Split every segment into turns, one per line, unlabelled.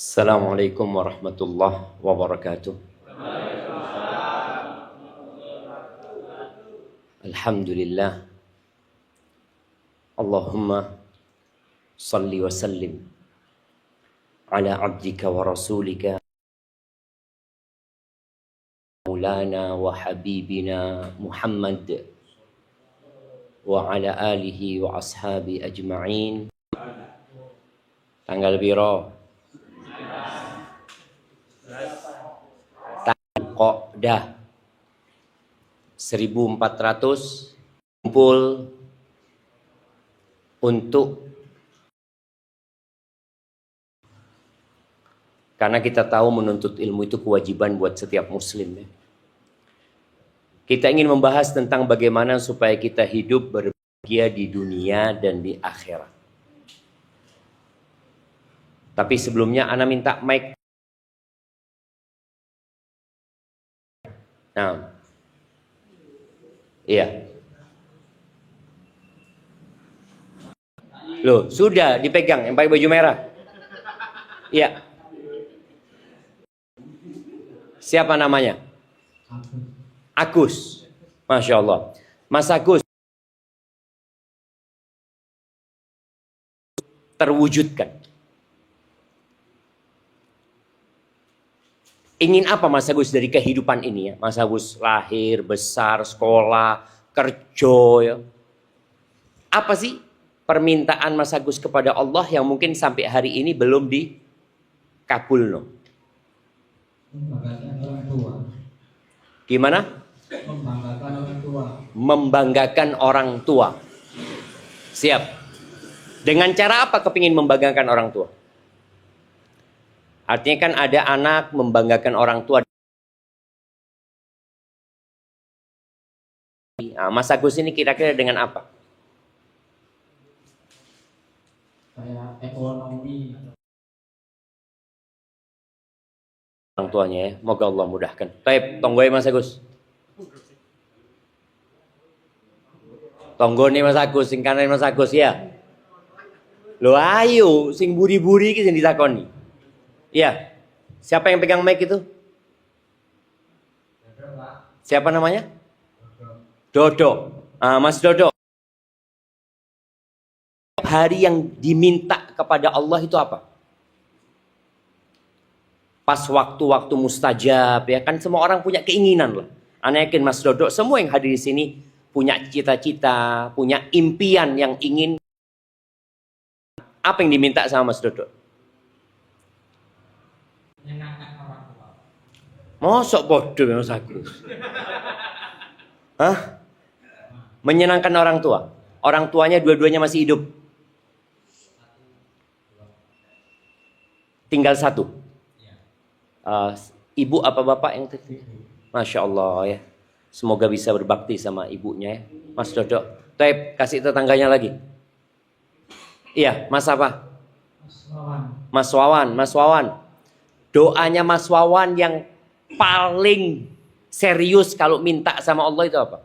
Assalamualaikum warahmatullahi wabarakatuh. Alhamdulillah. Allahumma salli wa sallim ala abdika wa rasulika maulana wa habibina Muhammad wa ala alihi wa ashabi ajma'in. Tanggal piro? Qodah 1400 kumpul untuk, karena kita tahu menuntut ilmu itu kewajiban buat setiap muslim ya. Kita ingin membahas tentang bagaimana supaya kita hidup berbahagia di dunia dan di akhirat. Tapi sebelumnya ana minta mic. Nah, iya. Loh, sudah dipegang yang pakai baju merah. Iya. Siapa namanya? Agus. Masya Allah. Mas Agus terwujudkan. Ingin apa Mas Agus dari kehidupan ini ya? Mas Agus lahir, besar, sekolah, kerja ya. Apa sih permintaan Mas Agus kepada Allah yang mungkin sampai hari ini belum dikabul no?
Membanggakan orang tua.
Gimana?
Membanggakan orang tua.
Membanggakan orang tua. Siap. Dengan cara apa kepingin membanggakan orang tua? Artinya kan ada anak membanggakan orang tua. Nah, Mas Agus ini kira-kira dengan apa?
Kayak ekonomi.
Orang tuanya ya. Moga Allah mudahkan. Baik, tonggoy Mas Agus. Tonggo nih Mas Agus, sing kanan Mas Agus ya. Lo ayo, sing buri-buri iki sing ditakoni. Iya. Siapa yang pegang mic itu? Siapa namanya? Dodo. Mas Dodo. Hari yang diminta kepada Allah itu apa? Pas waktu-waktu mustajab ya kan, semua orang punya keinginan lah. Ana yakin Mas Dodo semua yang hadir di sini punya cita-cita, punya impian yang ingin. Apa yang diminta sama Mas Dodo?
Menyenangkan orang tua.
Mosok bodoh Mas Agus. Hah? Menyenangkan orang tua. Orang tuanya dua-duanya masih hidup. Tinggal satu. Ibu apa bapak yang tadi? Masya Allah ya. Semoga bisa berbakti sama ibunya ya. Mas Dodo. Taib, kasih tetangganya lagi. Iya, Mas apa? Mas Wawan. Mas Wawan. Doanya Mas Wawan yang paling serius kalau minta sama Allah itu apa?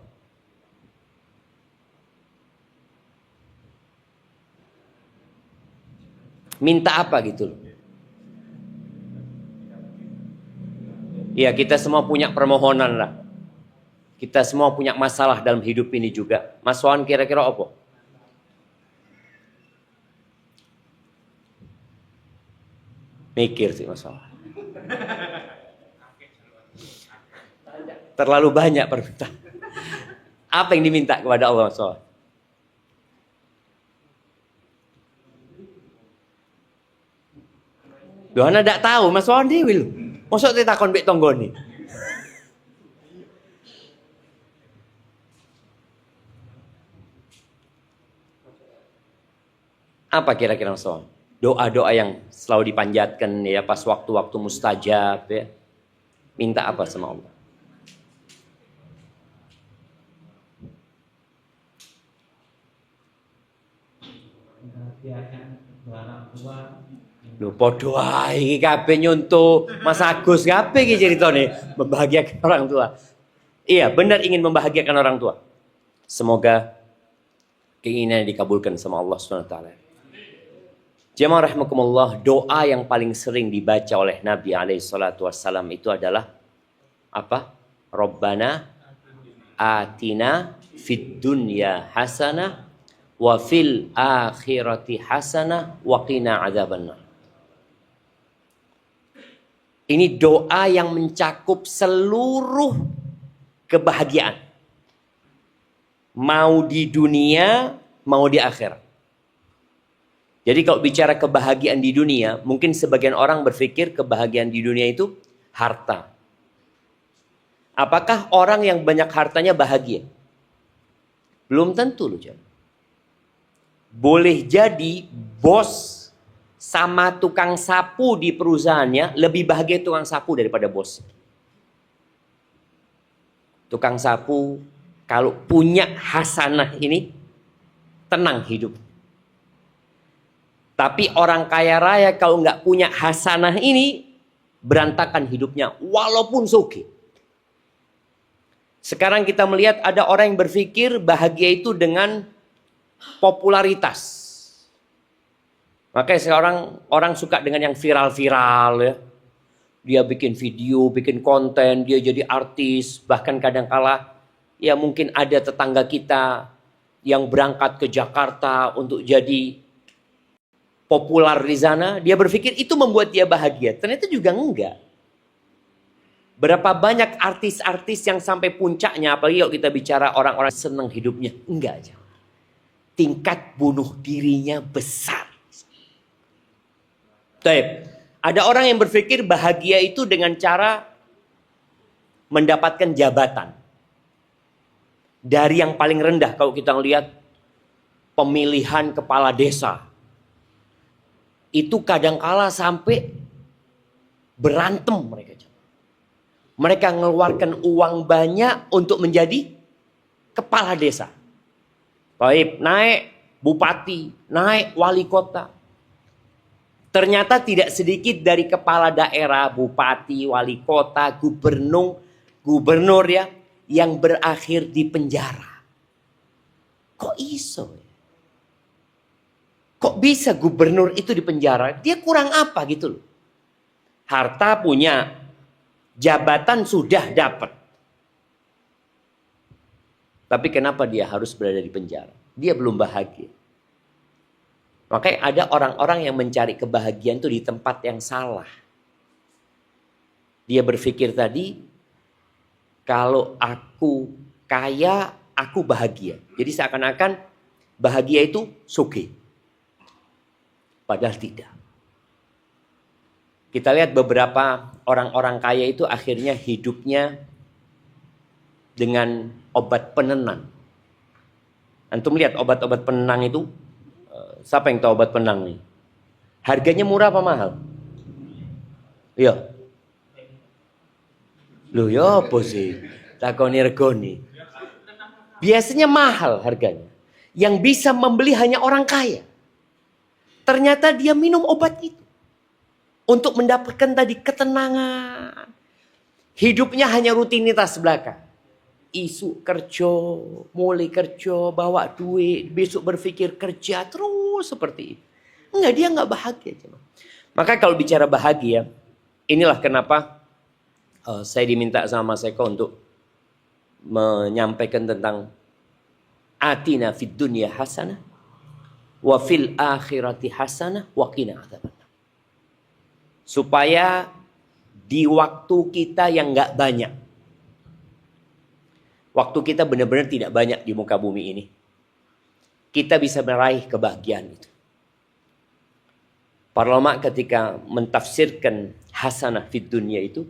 Minta apa gitu loh. Ya, kita semua punya permohonan lah. Kita semua punya masalah dalam hidup ini juga. Mas Wawan kira-kira apa? Mikir sih Mas Wawan. Terlalu banyak permintaan. Apa yang diminta kepada Allah Mas Wawan? Loh, ana ndak tahu Mas Wawan dhewe lho. Mosok ditakon mbek tanggane. Apa kira-kira Mas Wawan? Doa-doa yang selalu dipanjatkan ya pas waktu-waktu mustajab ya. Minta apa sama Allah?
Membahagiakan orang tua.
Lho padha wae iki kabeh nyontoh Mas Agus kabeh iki ceritane membahagiakan orang tua. Iya, benar ingin membahagiakan orang tua. Semoga keinginan dikabulkan sama Allah Subhanahu wa taala. Jemaah rahimakumullah, doa yang paling sering dibaca oleh Nabi SAW itu adalah apa? Rabbana atina fid dunya hasanah wa fil akhirati hasanah wa qina adzabannar. Ini doa yang mencakup seluruh kebahagiaan. Mau di dunia, mau di akhirat. Jadi kalau bicara kebahagiaan di dunia, mungkin sebagian orang berpikir kebahagiaan di dunia itu harta. Apakah orang yang banyak hartanya bahagia? Belum tentu loh. Boleh jadi bos sama tukang sapu di perusahaannya lebih bahagia tukang sapu daripada bos. Tukang sapu kalau punya hasanah ini tenang hidup. Tapi orang kaya raya kalau nggak punya hasanah ini berantakan hidupnya walaupun sugih. Sekarang kita melihat ada orang yang berpikir bahagia itu dengan popularitas. Makanya sekarang orang suka dengan yang viral-viral ya. Dia bikin video, bikin konten, dia jadi artis. Bahkan kadangkala ya mungkin ada tetangga kita yang berangkat ke Jakarta untuk jadi populer di sana. Dia berpikir itu membuat dia bahagia. Ternyata juga enggak. Berapa banyak artis-artis yang sampai puncaknya, apalagi kalau kita bicara orang-orang senang hidupnya. Enggak aja. Tingkat bunuh dirinya besar. Baik, ada orang yang berpikir bahagia itu dengan cara mendapatkan jabatan. Dari yang paling rendah kalau kita lihat pemilihan kepala desa. Itu kadangkala sampai berantem mereka. Mereka mengeluarkan uang banyak untuk menjadi kepala desa. Baik, naik bupati, naik wali kota. Ternyata tidak sedikit dari kepala daerah, bupati, wali kota, gubernur ya, yang berakhir di penjara. Kok iso? Kok bisa gubernur itu di penjara? Dia kurang apa gitu loh. Harta punya, jabatan sudah dapat. Tapi kenapa dia harus berada di penjara? Dia belum bahagia. Makanya ada orang-orang yang mencari kebahagiaan itu di tempat yang salah. Dia berpikir tadi, kalau aku kaya, aku bahagia. Jadi seakan-akan bahagia itu sugih. Padahal tidak. Kita lihat beberapa orang-orang kaya itu akhirnya hidupnya dengan obat penenang. Antum lihat obat-obat penenang itu, siapa yang tahu obat penenang nih? Harganya murah apa mahal? Iya. Loh ya apa sih? Takoni regoni. Biasanya mahal harganya. Yang bisa membeli hanya orang kaya. Ternyata dia minum obat itu. Untuk mendapatkan tadi ketenangan. Hidupnya hanya rutinitas belaka. Isu kerja, mulai kerja, bawa duit, besok berpikir kerja, terus seperti itu. Enggak, dia enggak bahagia. Maka kalau bicara bahagia, inilah kenapa saya diminta sama Mas Eko untuk menyampaikan tentang atina fid dunya hasanah wa fil akhirati hasanah wa qina adzabannar. Supaya di waktu kita yang enggak banyak, waktu kita benar-benar tidak banyak di muka bumi ini, kita bisa meraih kebahagiaan itu. Para ulama ketika mentafsirkan hasanah fid dunya itu,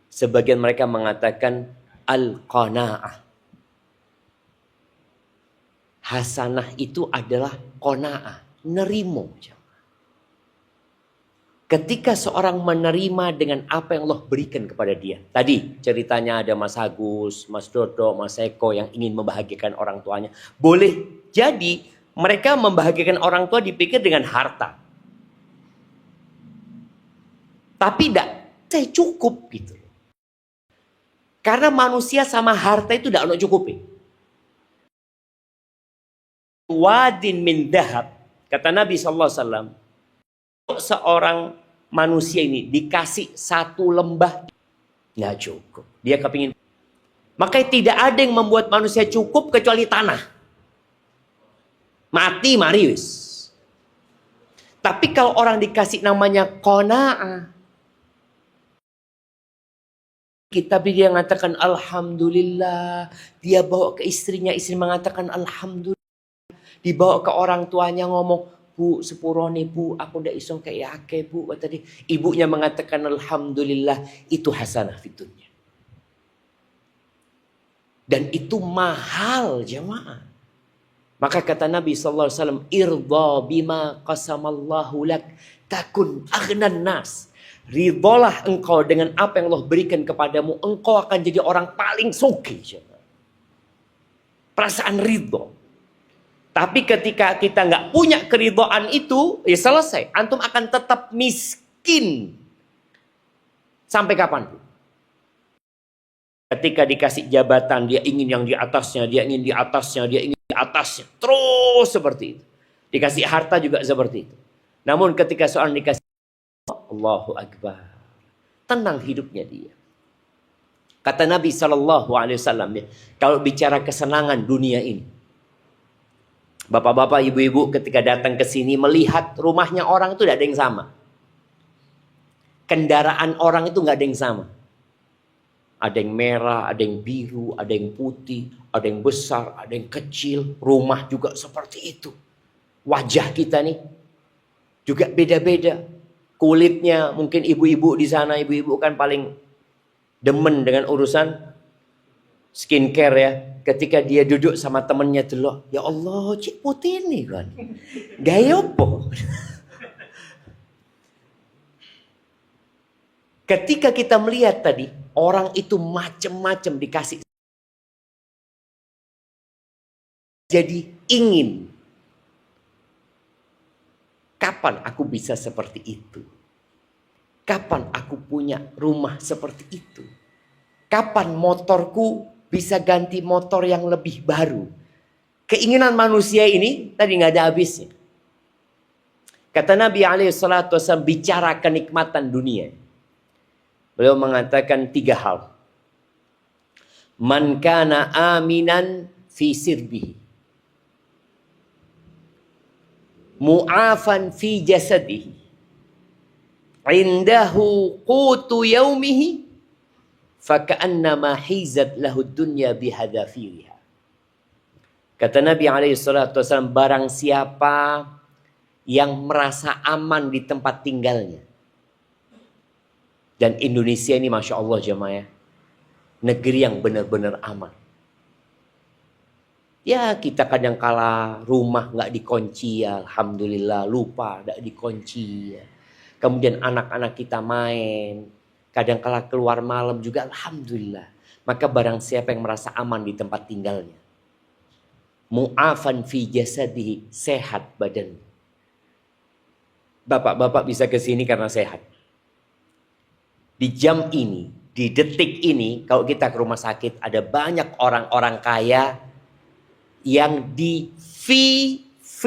sebagian mereka mengatakan al-qanaah. Hasanah itu adalah qanaah, nerimo. Ketika seorang menerima dengan apa yang Allah berikan kepada dia. Tadi ceritanya ada Mas Agus, Mas Dodo, Mas Eko yang ingin membahagiakan orang tuanya. Boleh jadi mereka membahagiakan orang tua dipikir dengan harta. Tapi tidak, saya cukup gitu. Karena manusia sama harta itu tidak cukup. Wadin min dahab, kata Nabi SAW, Seorang manusia ini dikasih satu lembah, nggak cukup. Dia kepingin. Makanya tidak ada yang membuat manusia cukup kecuali tanah. Mati, mari wis. Tapi kalau orang dikasih namanya qanaah, kita dia mengatakan alhamdulillah. Dia bawa ke istrinya, istri mengatakan alhamdulillah. Dibawa ke orang tuanya ngomong, Bu, sepurone Bu, aku ndak iso kayak ake Bu. Tadi ibunya mengatakan alhamdulillah, itu hasanah fitunya. Dan itu mahal jemaah. Maka kata Nabi SAW, irda bima qasamallahu lak takun aghnan nas. Ridholah engkau dengan apa yang Allah berikan kepadamu, engkau akan jadi orang paling sugih. Perasaan ridho. Tapi ketika kita nggak punya keridhaan itu, ya selesai. Antum akan tetap miskin sampai kapan? Ketika dikasih jabatan, dia ingin yang di atasnya, dia ingin di atasnya, dia ingin di atasnya. Terus seperti itu. Dikasih harta juga seperti itu. Namun ketika seorang dikasih Allahu Akbar, tenang hidupnya dia. Kata Nabi SAW, kalau bicara kesenangan dunia ini, bapak-bapak, ibu-ibu ketika datang ke sini melihat rumahnya orang itu tidak ada yang sama. Kendaraan orang itu nggak ada yang sama. Ada yang merah, ada yang biru, ada yang putih, ada yang besar, ada yang kecil. Rumah juga seperti itu. Wajah kita nih juga beda-beda. Kulitnya mungkin ibu-ibu di sana, ibu-ibu kan paling demen dengan urusan skincare ya. Ketika dia duduk sama temennya dulu, ya Allah, cik putih nih kan. Gaya apa? Ketika kita melihat tadi, orang itu macam-macam dikasih. Jadi ingin. Kapan aku bisa seperti itu? Kapan aku punya rumah seperti itu? Kapan motorku bisa ganti motor yang lebih baru? Keinginan manusia ini tadi nggak ada habisnya. Kata Nabi SAW bicara kenikmatan dunia. Beliau mengatakan 3 hal. Man kana aminan fi sirbihi. Mu'afan fi jasadihi. Indahu qutu yaumihi. Faka'annama hizat lahu dunya bihadafiriha. Kata Nabi SAW, barang siapa yang merasa aman di tempat tinggalnya. Dan Indonesia ini Masya Allah jemaah, negeri yang benar-benar aman. Ya kita kadang kala rumah nggak dikunci ya, alhamdulillah, lupa nggak dikunci ya. Kemudian anak-anak kita main, kadang kala keluar malam juga alhamdulillah. Maka barang siapa yang merasa aman di tempat tinggalnya, mu'afan fi jasadihi, sehat badan. Bapak-bapak bisa ke sini karena sehat. Di jam ini, di detik ini, kalau kita ke rumah sakit, ada banyak orang-orang kaya yang di VIP,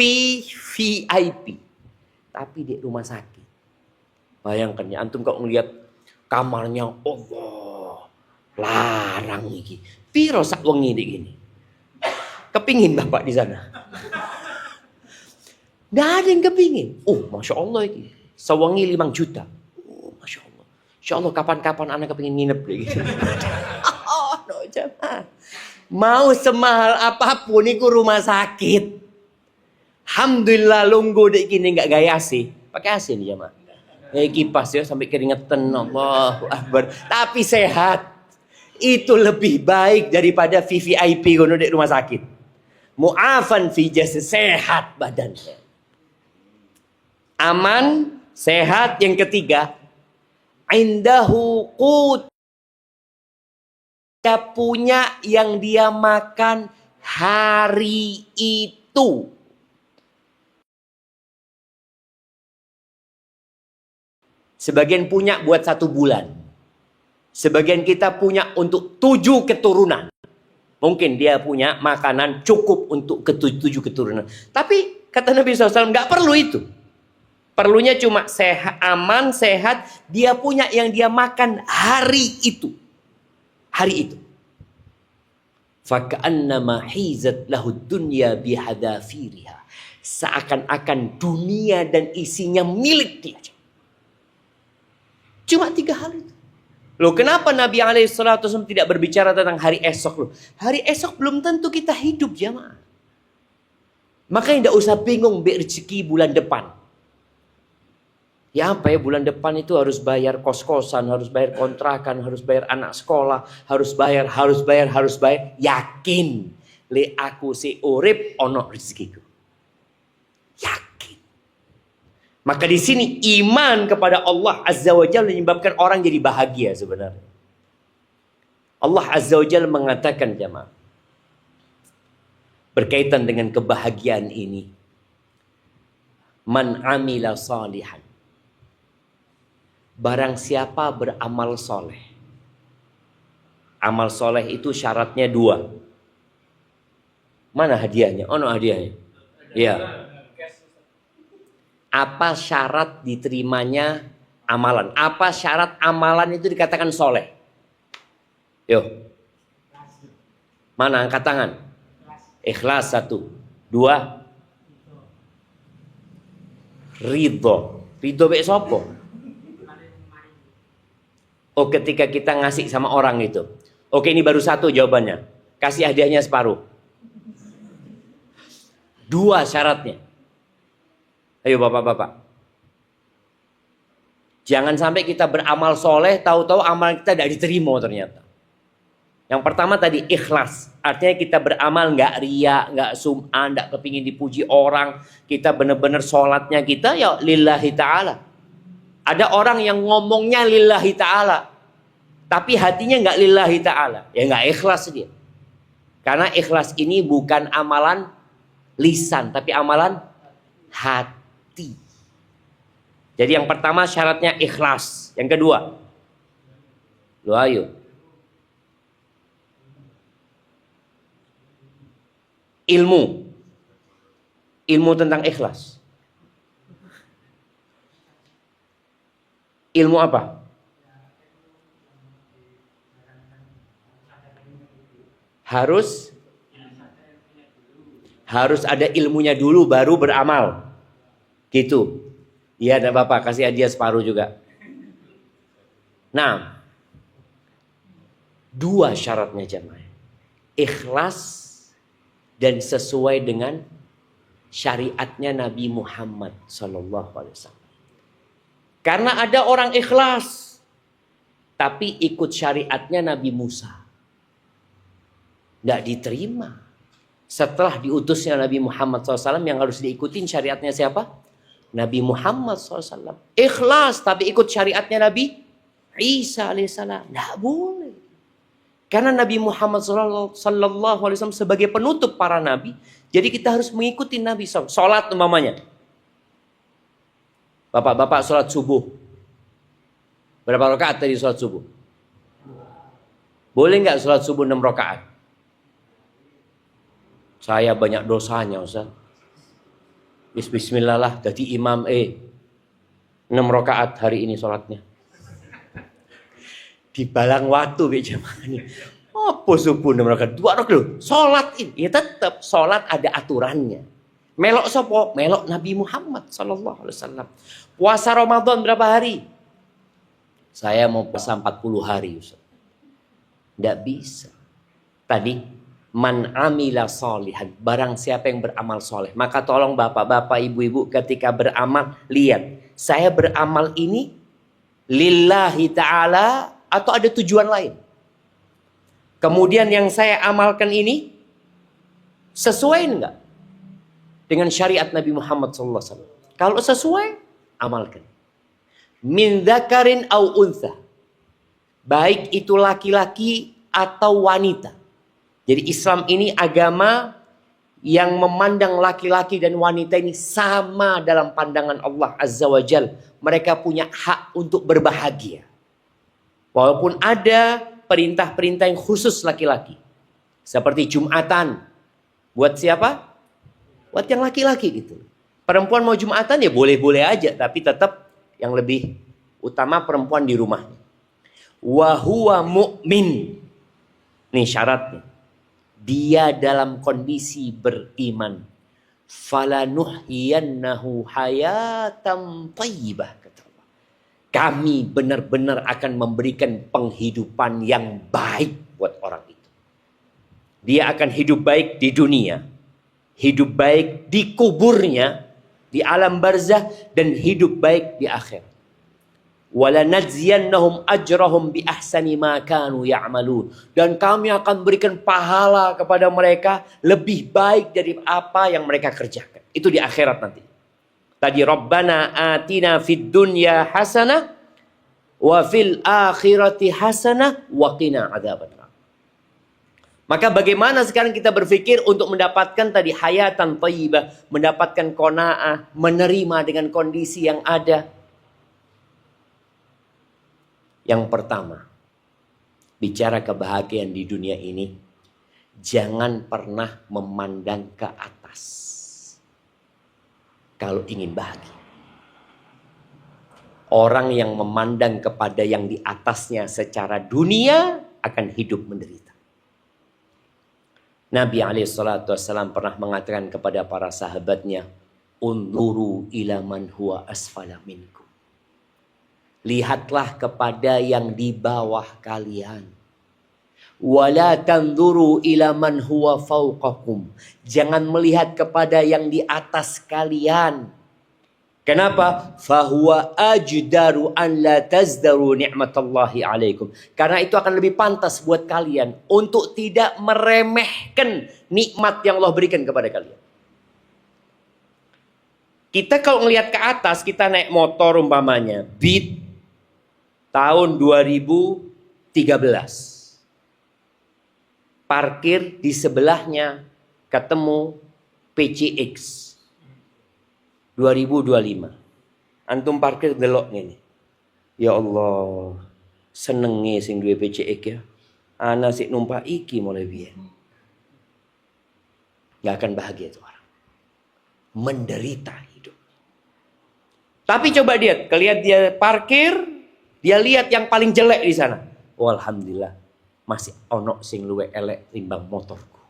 tapi di rumah sakit. Bayangkan ya, antum kalau ngelihat kamarnya, Allah, larang iki. Piro sak wengi gini. Kepingin bapak di sana? Nggak ada yang kepingin. Oh, Masya Allah ini. Sewengi 5 juta. Oh, Masya Allah. Insya Allah kapan-kapan anak kepingin nginep gitu. Oh, no, jangan. Mau semahal apapun itu rumah sakit. Alhamdulillah lunggu dek gini nggak gaya AC. Pakai AC nih jemaah. Kipas ya sampai keringetan. Allahu Akbar. Tapi sehat. Itu lebih baik daripada VVIP kono di rumah sakit. Mu'afan fi jasad, sehat badannya. Aman, sehat. Yang ketiga, indahu qut. Dia punya yang dia makan hari itu. Sebagian punya buat 1 bulan. Sebagian kita punya untuk 7 keturunan. Mungkin dia punya makanan cukup untuk 7 keturunan. Tapi kata Nabi SAW nggak perlu itu. Perlunya cuma sehat, aman, sehat. Dia punya yang dia makan hari itu. Hari itu. Faka'annama hizat lahud dunya bihadafiriha. Seakan-akan dunia dan isinya milik dia. Cuma 3 hal itu. Loh, kenapa Nabi SAW tidak berbicara tentang hari esok loh? Hari esok belum tentu kita hidup, jamaah. Makanya tidak usah bingung rezeki bulan depan. Ya apa ya, bulan depan itu harus bayar kos-kosan, harus bayar kontrakan, harus bayar anak sekolah, harus bayar. Yakin. Le aku si urip ono rezekiku. Yakin. Maka di sini iman kepada Allah Azza wa Jalla menyebabkan orang jadi bahagia sebenarnya. Allah Azza wa Jalla mengatakan, jemaah, berkaitan dengan kebahagiaan ini, man amila salihan, barang siapa beramal soleh. Amal soleh itu syaratnya 2. Mana hadiahnya? Oh no, hadiahnya. Ya. Apa syarat diterimanya amalan? Apa syarat amalan itu dikatakan soleh? Yuk. Mana angkat tangan? Ikhlas 1. 2. Ridho. Ridho bek sopo? Oh, ketika kita ngasih sama orang itu. Oke, ini baru 1 jawabannya. Kasih hadiahnya separuh. 2 syaratnya. Ayo bapak-bapak. Jangan sampai kita beramal soleh, tahu-tahu amal kita tidak diterima ternyata. Yang pertama tadi ikhlas. Artinya kita beramal nggak riya, nggak sum'ah, nggak kepingin dipuji orang. Kita benar-benar sholatnya kita ya lillahi ta'ala. Ada orang yang ngomongnya lillahi ta'ala, tapi hatinya nggak lillahi ta'ala. Ya nggak ikhlas dia. Karena ikhlas ini bukan amalan lisan, tapi amalan hati. Jadi yang pertama syaratnya ikhlas. Yang kedua, lo ayo. Ilmu tentang ikhlas. Ilmu apa? Harus ada ilmunya dulu baru beramal. Gitu. Iya, ada Bapak kasih hadiah separuh juga. Nah, 2 syaratnya jemaah. Ikhlas dan sesuai dengan syariatnya Nabi Muhammad SAW. Karena ada orang ikhlas, tapi ikut syariatnya Nabi Musa. Tidak diterima. Setelah diutusnya Nabi Muhammad SAW, yang harus diikutin syariatnya siapa? Nabi Muhammad SAW. Ikhlas, tapi ikut syariatnya Nabi Isa alaihissalam. Tidak boleh. Karena Nabi Muhammad SAW sebagai penutup para nabi, jadi kita harus mengikuti Nabi SAW. Sholat umpamanya. Bapak-bapak sholat subuh. Berapa rakaat tadi sholat subuh? Boleh nggak sholat subuh 6 rakaat? Saya banyak dosanya, Ustaz. Bismillah lah, jadi imam 6 rakaat hari ini sholatnya. Dibalang waktu jemaah ini. Apa subuh 6 rakaat? 2 rakaat loh. Sholat ini, ya tetap sholat ada aturannya. Melok sopo? Melok Nabi Muhammad SAW. Puasa Ramadan berapa hari? Saya mau puasa 40 hari, Ustaz. Tidak bisa. Tadi, man amila solihan. Barang siapa yang beramal soleh. Maka tolong bapak-bapak, ibu-ibu ketika beramal, lihat. Saya beramal ini lillahi ta'ala atau ada tujuan lain. Kemudian yang saya amalkan ini sesuai enggak dengan syariat Nabi Muhammad SAW? Kalau sesuai, amalkan. Min dzakarin au untha. Baik itu laki-laki atau wanita. Jadi Islam ini agama yang memandang laki-laki dan wanita ini sama dalam pandangan Allah Azza wa Jal. Mereka punya hak untuk berbahagia. Walaupun ada perintah-perintah yang khusus laki-laki. Seperti Jumatan. Buat siapa? Buat yang laki-laki gitu. Perempuan mau Jumatan ya boleh-boleh aja, tapi tetap yang lebih utama perempuan di rumah. Wa huwa mu'min. Nih syaratnya. Dia dalam kondisi beriman. Falanuhyiyannahu hayatan thayyibah, kata Allah. Kami benar-benar akan memberikan penghidupan yang baik buat orang itu. Dia akan hidup baik di dunia, hidup baik di kuburnya, di alam barzah, dan hidup baik di akhirat. Walanajziyannahum ajrahum bi ahsani ma kanu ya'malun. Dan kami akan berikan pahala kepada mereka lebih baik dari apa yang mereka kerjakan. Itu di akhirat nanti. Tadi Rabbana atina fid dunya hasanah wa fil akhirati hasanah wa qina adzabannar. Maka bagaimana sekarang kita berpikir untuk mendapatkan tadi hayatan thayyibah, mendapatkan qanaah, menerima dengan kondisi yang ada. Yang pertama, bicara kebahagiaan di dunia ini, jangan pernah memandang ke atas kalau ingin bahagia. Orang yang memandang kepada yang di atasnya secara dunia akan hidup menderita. Nabi SAW pernah mengatakan kepada para sahabatnya, "Unzuru ila man huwa asfala minkum." Lihatlah kepada yang di bawah kalian. Wala tanzuru ila man huwa fawqakum. Jangan melihat kepada yang di atas kalian. Kenapa? Fahuwa ajdaru an la tazdaru ni'matallahi alaikum. Karena itu akan lebih pantas buat kalian untuk tidak meremehkan nikmat yang Allah berikan kepada kalian. Kita kalau ngelihat ke atas, kita naik motor umpamanya, Beat tahun 2013. Parkir di sebelahnya ketemu PCX 2025. Antum parkir delok nih. Ya Allah, senenge sing duwe PCX ya. Ana sik numpak iki mulai biyen. Gak akan bahagia itu orang. Menderita hidup. Tapi coba lihat, kelihat dia parkir, dia lihat yang paling jelek di sana. Oh, alhamdulillah, masih ono sing luwe elek timbang motorku.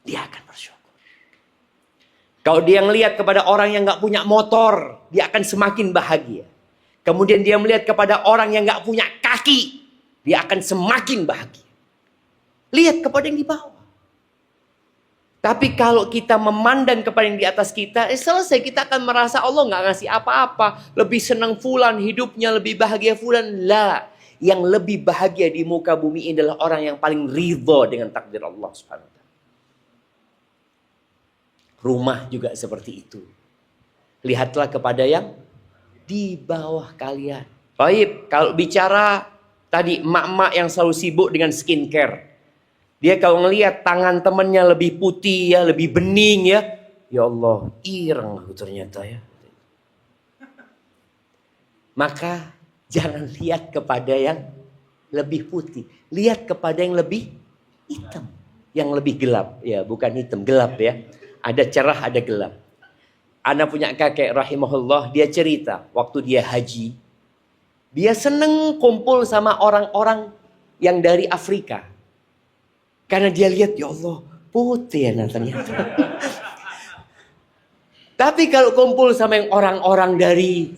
Dia akan bersyukur. Kalau dia ngelihat kepada orang yang nggak punya motor, dia akan semakin bahagia. Kemudian dia melihat kepada orang yang nggak punya kaki, dia akan semakin bahagia. Lihat kepada yang di bawah. Tapi kalau kita memandang kepada yang di atas kita, selesai, kita akan merasa Allah nggak ngasih apa-apa. Lebih senang fulan hidupnya, lebih bahagia fulan. Lah, yang lebih bahagia di muka bumi ini adalah orang yang paling ridho dengan takdir Allah Subhanahu wa ta'ala. Rumah juga seperti itu. Lihatlah kepada yang di bawah kalian. Baik, kalau bicara tadi emak-emak yang selalu sibuk dengan skincare. Dia kalau ngelihat tangan temannya lebih putih ya, lebih bening ya. Ya Allah, ireng aku ternyata ya. Maka jangan lihat kepada yang lebih putih. Lihat kepada yang lebih hitam. Yang lebih gelap. Ya, bukan hitam, gelap ya. Ada cerah, ada gelap. Ana punya kakek rahimahullah, dia cerita waktu dia haji. Dia seneng kumpul sama orang-orang yang dari Afrika. Karena dia lihat, ya Allah, putih ya ternyata. Tapi kalau kumpul sama yang orang-orang dari,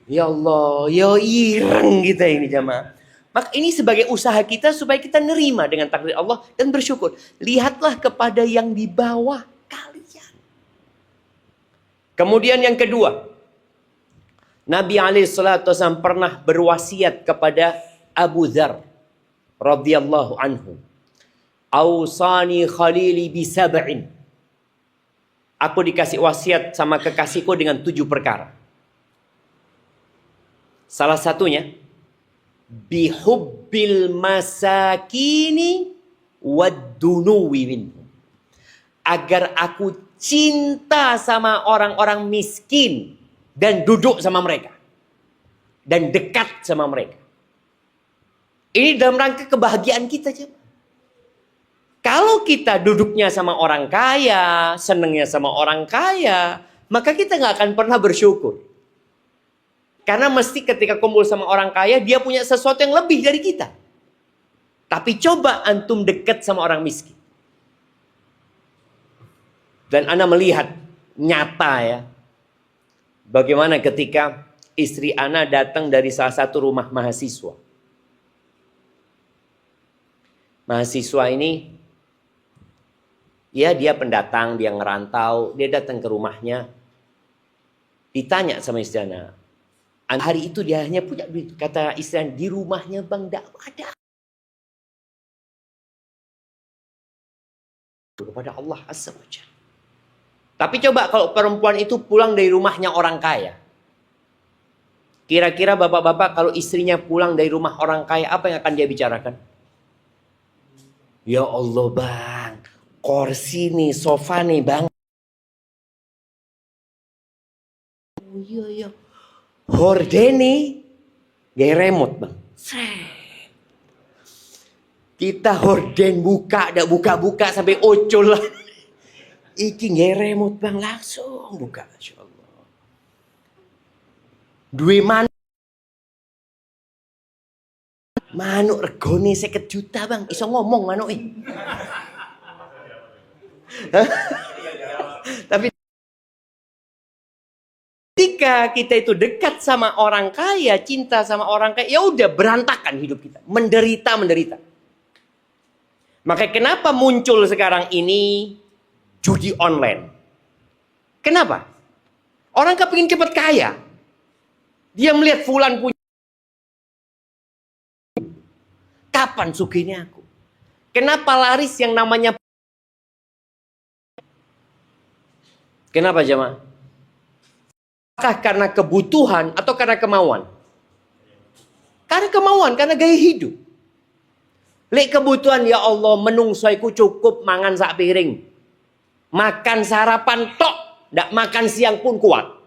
ya Allah, ya ireng kita ini jamaah. Maka ini sebagai usaha kita supaya kita nerima dengan takdir Allah dan bersyukur. Lihatlah kepada yang di bawah kalian. Kemudian yang kedua, Nabi SAW pernah berwasiat kepada Abu Dzar radhiyallahu anhu. Ausani khalili bisab'in. Aku dikasih wasiat sama kekasihku dengan 7 perkara. Salah satunya, bihubbil masakini wad-dunuwi minhum. Agar aku cinta sama orang-orang miskin dan duduk sama mereka. Dan dekat sama mereka. Ini dalam rangka kebahagiaan kita, coba. Kalau kita duduknya sama orang kaya, senengnya sama orang kaya, maka kita nggak akan pernah bersyukur. Karena mesti ketika kumpul sama orang kaya, dia punya sesuatu yang lebih dari kita. Tapi coba antum dekat sama orang miskin. Dan Anda melihat nyata ya, bagaimana ketika istri Ana datang dari salah satu rumah mahasiswa. Mahasiswa ini, ya dia pendatang, dia ngerantau, dia datang ke rumahnya. Ditanya sama istri Ana, hari itu dia hanya punya duit. Kata istri Ana, di rumahnya bang tidak ada. Kepada Allah Azza wa Jalla. Tapi coba kalau perempuan itu pulang dari rumahnya orang kaya. Kira-kira bapak-bapak kalau istrinya pulang dari rumah orang kaya, apa yang akan dia bicarakan? Ya Allah bang, kursi nih, sofa nih bang. Oh iya iya. Horden nih, gaya remote bang. Kita horden buka, dak buka-buka sampai ocol lah. Iki gaya remote bang, langsung buka. Insya Allah. Dua manuk regone 50 juta bang, iso ngomong manuk Tapi ketika kita itu dekat sama orang kaya, cinta sama orang kaya, ya udah berantakan hidup kita, menderita. Makanya kenapa muncul sekarang ini judi online? Kenapa? Orang kepingin cepat kaya. Dia melihat fulan punya. Kapan sugihnya aku? Kenapa laris yang namanya? Kenapa jemaah? Apakah karena kebutuhan atau karena kemauan? Karena kemauan, karena gaya hidup. Lek kebutuhan, ya Allah, menungsoiku cukup mangan sak piring. Makan sarapan tok, ndak makan siang pun kuat.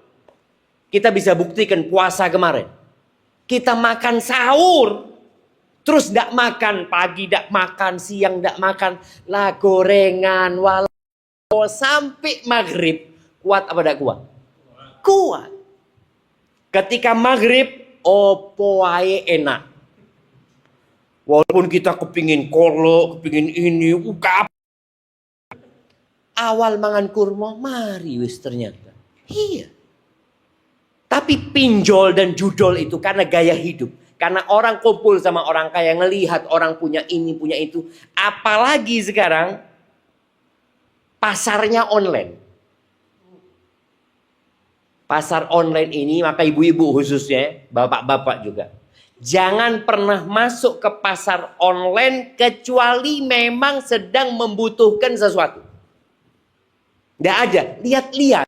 Kita bisa buktikan puasa kemarin. Kita makan sahur, terus ndak makan pagi, ndak makan siang, ndak makan lah gorengan, walau sampai maghrib. Kuat apa ndak kuat? Kuat. Ketika maghrib, opo wae enak. Walaupun kita kepingin kolok, kepingin ini, ukap. Awal mangan kurma, mari wis ternyata. Iya. Tapi pinjol dan judol itu karena gaya hidup. Karena orang kumpul sama orang kaya, ngelihat orang punya ini, punya itu. Apalagi sekarang, pasarnya online. Pasar online ini, maka ibu-ibu khususnya, bapak-bapak juga. Jangan pernah masuk ke pasar online kecuali memang sedang membutuhkan sesuatu. Tidak ada, lihat-lihat.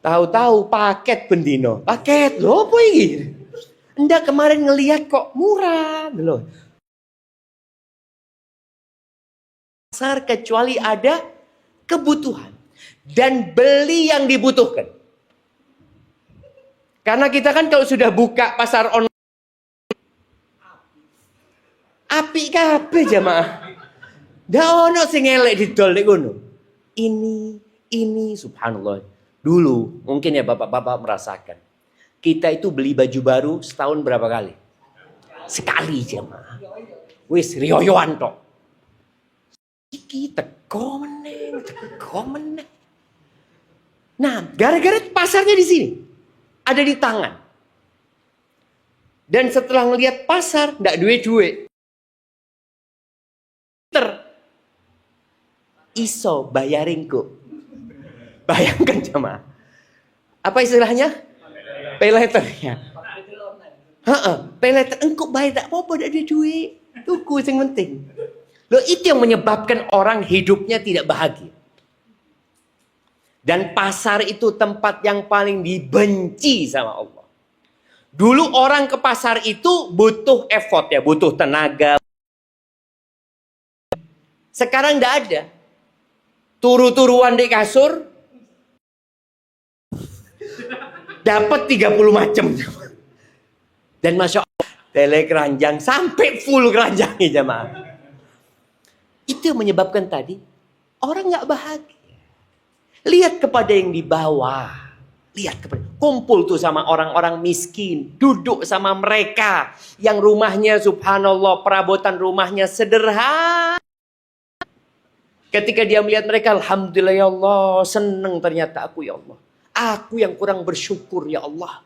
Tahu-tahu paket bendino. Paket, loh apa ini? Enggak, kemarin ngelihat kok murah. Loh. Pasar kecuali ada kebutuhan. Dan beli yang dibutuhkan. Karena kita kan kalau sudah buka pasar online. Api kabeh jamaah. Ndak ono sing elek didol nek ngono. Ini subhanallah. Dulu mungkin ya bapak-bapak merasakan. Kita itu beli baju baru setahun berapa kali? Sekali jemaah. Wis riyoyoan tok. Iki teko meneh. Nah, gara-gara pasarnya di sini. Ada di tangan. Dan setelah ngelihat pasar, ndak duwe-duwe. Iso bayaringku. Bayangkan jemaah. Apa istilahnya? Pay later ya. Pay later. Engkau bayar tak apa-apa, tak ada duit. Tuku yang penting. Loh, itu yang menyebabkan orang hidupnya tidak bahagia. Dan pasar itu tempat yang paling dibenci sama Allah. Dulu orang ke pasar itu butuh effort ya, butuh tenaga. Sekarang tidak ada. Turu-turuan di kasur, dapat 30 macam. Dan Masya Allah, Lele keranjang sampai full keranjangnya jamaah. Itu yang menyebabkan tadi orang nggak bahagia. Lihat kepada yang di bawah. Lihat kepada, kumpul tuh sama orang-orang miskin, duduk sama mereka yang rumahnya subhanallah perabotan rumahnya sederhana. Ketika dia melihat mereka, alhamdulillah ya Allah, senang ternyata aku ya Allah. Aku yang kurang bersyukur ya Allah.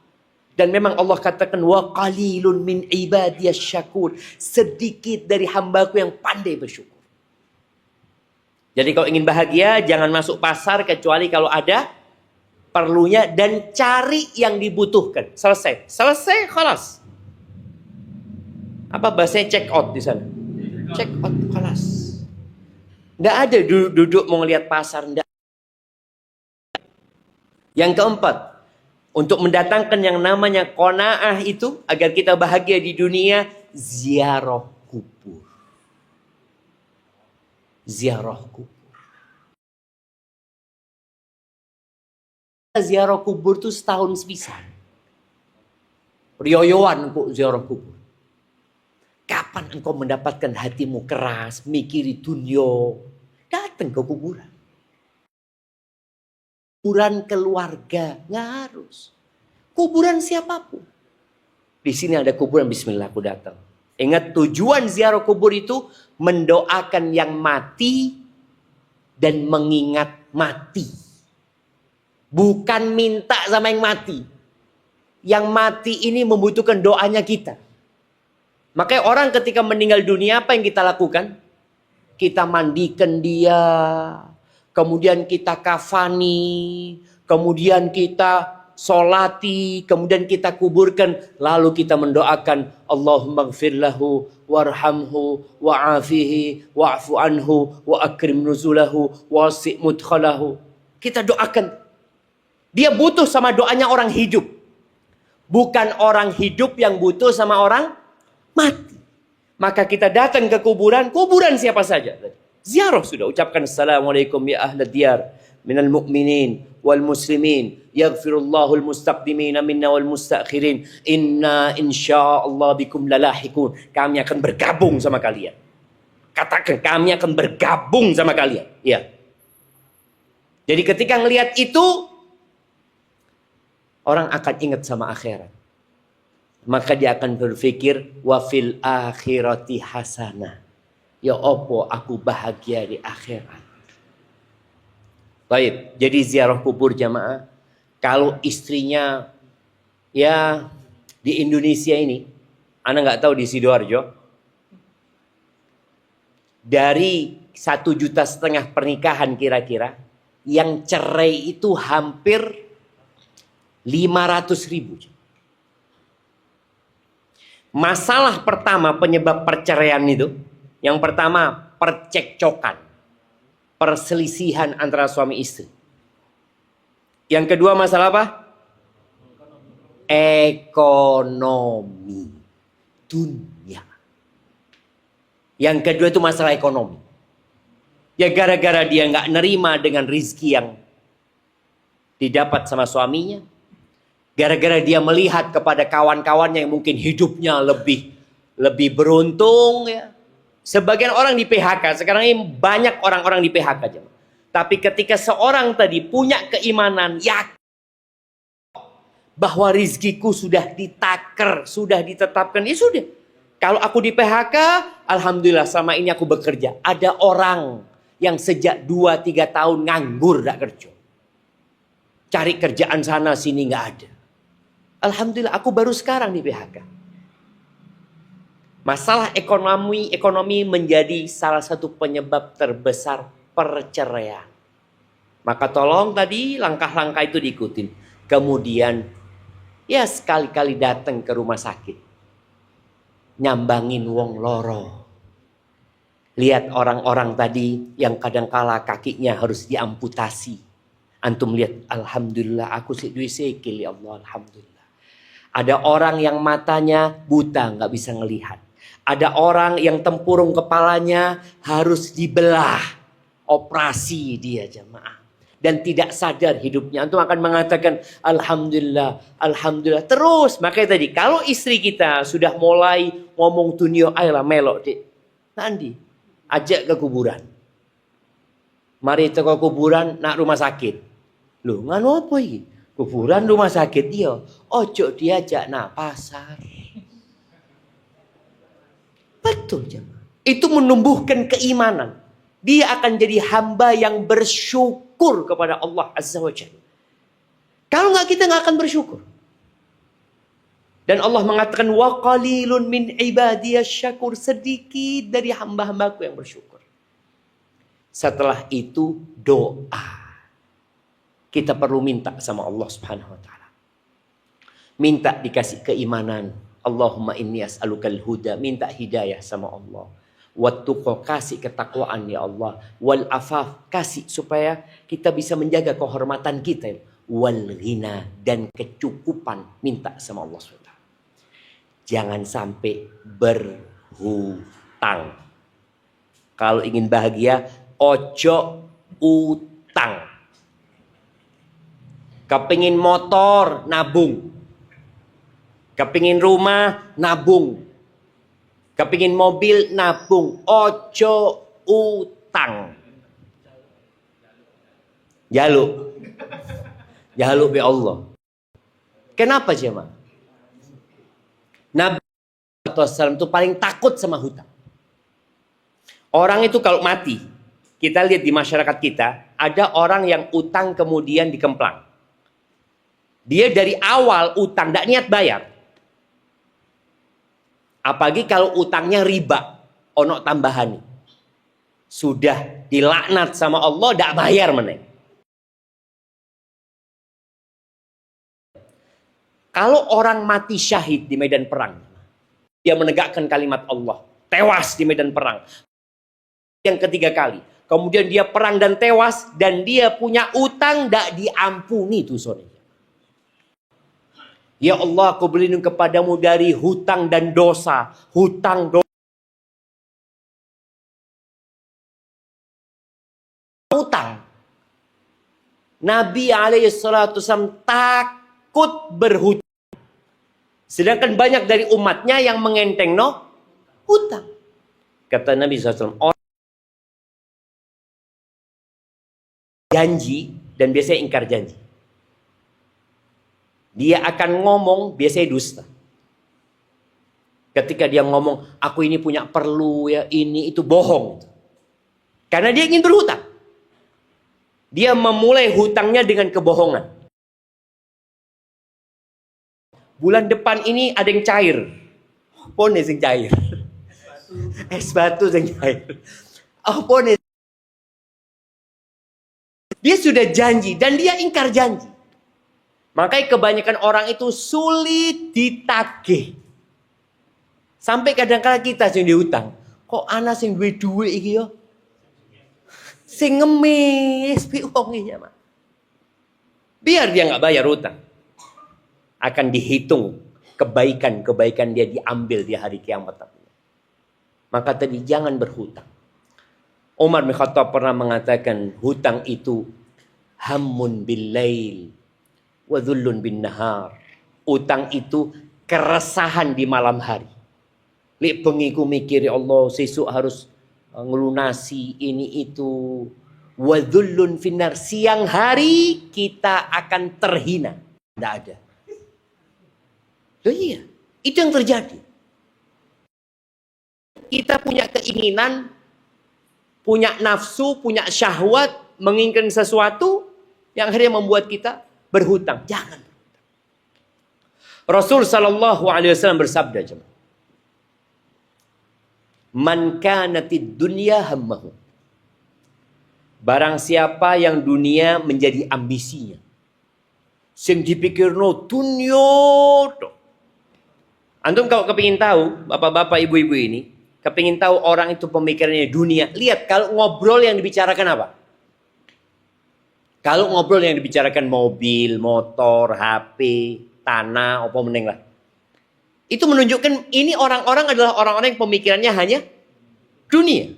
Dan memang Allah katakan wa qalilun min ibadiyas syakur, sedikit dari hambaku yang pandai bersyukur. Jadi kalau ingin bahagia jangan masuk pasar kecuali kalau ada perlunya dan cari yang dibutuhkan. Selesai. Selesai, khalas. Apa bahasanya check out di sana? Check out, khalas. Nggak ada duduk mau ngeliat pasar. Nggak. Yang keempat, untuk mendatangkan yang namanya qanaah itu agar kita bahagia di dunia, ziarah kubur. Ziarah kubur. Ziarah kubur itu setahun sepisan. Rioyoan kok ziarah kubur. Kapan engkau mendapatkan hatimu keras, mikiri dunia, datang ke kuburan. Kuburan keluarga, nggak harus. Kuburan siapapun. Di sini ada kuburan, bismillah aku datang. Ingat tujuan ziarah kubur itu mendoakan yang mati dan mengingat mati. Bukan minta sama yang mati. Yang mati ini membutuhkan doanya kita. Makanya orang ketika meninggal dunia apa yang kita lakukan? Kita mandikan dia. Kemudian kita kafani. Kemudian kita solati. Kemudian kita kuburkan. Lalu kita mendoakan. Allahumma gfir lahu warhamhu wa'afihi wa'fu anhu wa akrim nuzulahu wasi' mudkhalahu. Kita doakan. Dia butuh sama doanya orang hidup. Bukan orang hidup yang butuh sama orang mati. Maka kita datang ke kuburan. Kuburan siapa saja. Ziarah sudah. Ucapkan assalamualaikum ya ahla diyar. Minal mu'minin wal muslimin. Yaghfirullahul mustaqdimina minna wal mustakhirin. Inna insya'allah bikum lalahikun. Kami akan bergabung sama kalian. Katakan kami akan bergabung sama kalian. Ya. Jadi ketika ngelihat itu, orang akan ingat sama akhirat. Maka dia akan berpikir wa fil akhirati hasanah. Ya opo aku bahagia di akhirat. Baik, jadi ziarah kubur jamaah. Kalau istrinya ya di Indonesia ini, ana nggak tahu di Sidoarjo. Dari 1,5 juta pernikahan kira-kira, yang cerai itu hampir 500.000. Masalah pertama penyebab perceraian itu, yang pertama percekcokan, perselisihan antara suami istri. Yang kedua masalah apa? Ekonomi dunia. Yang kedua itu masalah ekonomi. Ya gara-gara dia nggak nerima dengan rizki yang didapat sama suaminya. Gara-gara dia melihat kepada kawan-kawannya yang mungkin hidupnya lebih beruntung ya. Sebagian orang di PHK, sekarang ini banyak orang-orang di PHK aja. Tapi ketika seorang tadi punya keimanan, yakin bahwa rizkiku sudah ditaker, sudah ditetapkan, ya sudah. Kalau aku di PHK, alhamdulillah selama ini aku bekerja. Ada orang yang sejak 2-3 tahun nganggur gak kerja. Cari kerjaan sana sini gak ada. Alhamdulillah aku baru sekarang di PHK. Masalah ekonomi menjadi salah satu penyebab terbesar perceraian. Maka tolong tadi langkah-langkah itu diikutin. Kemudian ya sekali-kali datang ke rumah sakit. Nyambangin wong loro. Lihat orang-orang tadi yang kadangkala kakinya harus diamputasi. Antum lihat, alhamdulillah aku sih duit sikil ya Allah, alhamdulillah. Ada orang yang matanya buta, nggak bisa ngelihat. Ada orang yang tempurung kepalanya harus dibelah, operasi dia jamaah. dan tidak sadar hidupnya, antum akan mengatakan alhamdulillah, alhamdulillah terus. Makanya tadi kalau istri kita sudah mulai ngomong dunia, ayolah melok dik, nanti ajak ke kuburan. Mari ke kuburan nak rumah sakit. Loh, nganu apa iki? Kuburan rumah sakit iya. Ojo diajak nak pasar. Betul jemaah. Itu menumbuhkan keimanan. Dia akan jadi hamba yang bersyukur kepada Allah Azza wa Jalla. Kalau nggak, kita nggak akan bersyukur. Dan Allah mengatakan wa qalilun min ibadiyas syakur, sedikit dari hamba-hambaku yang bersyukur. Setelah itu doa. Kita perlu minta sama Allah Subhanahu wa taala. Minta dikasih keimanan. Allahumma inni as'alukal huda, minta hidayah sama Allah. Wattuqa, kasih ketakwaan ya Allah. Wal afaf, kasih supaya kita bisa menjaga kehormatan kita. Wal ghina, dan kecukupan, minta sama Allah SWT. Jangan sampai berhutang. Kalau ingin bahagia, ojo utang. Kepingin motor, nabung. Kepingin rumah, nabung. Kepingin mobil, nabung. Ojo utang. Jaluk. Jaluk be Allah. Kenapa jemaah? Nabi SAW itu paling takut sama hutang. Orang itu kalau mati, kita lihat di masyarakat kita, ada orang yang utang kemudian dikemplang. Dia dari awal utang, tidak niat bayar. Apalagi kalau utangnya riba, onok tambahan. Sudah dilaknat sama Allah, tidak bayar meneng. Kalau orang mati syahid di medan perang, dia menegakkan kalimat Allah, tewas di medan perang. Yang ketiga kali, kemudian dia perang dan tewas, dan dia punya utang tidak diampuni tuh sore. Ya Allah, aku berlindung kepadamu dari hutang dan dosa. Hutang dosa. Hutang. Nabi SAW takut berhutang. Sedangkan banyak dari umatnya yang mengenteng hutang. Kata Nabi SAW, orang janji dan biasanya ingkar janji. Dia akan ngomong, biasanya dusta. Ketika dia ngomong, aku ini punya perlu ya, ini itu bohong. Karena dia ingin berhutang. Dia memulai hutangnya dengan kebohongan. Bulan depan ini ada yang cair. Apa nih yang cair? Es batu yang cair. Apa nih? Dia sudah janji dan dia ingkar janji. Makanya kebanyakan orang itu sulit ditagih. Sampai kadang-kadang kita sing diutang. Kok ana sing duwe dhuwit iki yo? Sing ngemis pi wong iki ya, Mak. Biar dia nggak bayar utang. Akan dihitung kebaikan-kebaikan dia diambil di hari kiamat. Maka tadi jangan berhutang. Umar bin Khattab pernah mengatakan hutang itu hammun bil lail wa dhullun bin nahar. Utang itu keresahan di malam hari. Lek bengi ku mikir ya Allah sesuk harus ngelunasi ini itu. Wa dhullun finnar, siang hari kita akan terhina. Tidak ada. Loh iya, itu yang terjadi. Kita punya keinginan, punya nafsu, punya syahwat, menginginkan sesuatu yang akhirnya membuat kita berhutang. Jangan. Rasul sallallahu alaihi wasallam bersabda, jemaah. Man kanatid dunya hammahu. Barang siapa yang dunia menjadi ambisinya. Sing dipikirno dunya tok. Antum kalau kepingin tahu, bapak-bapak, ibu-ibu ini, kepingin tahu orang itu pemikirannya dunia, lihat kalau ngobrol yang dibicarakan apa? Kalau ngobrol yang dibicarakan mobil, motor, HP, tanah, apa meneng lah. Itu menunjukkan ini orang-orang adalah orang-orang yang pemikirannya hanya dunia.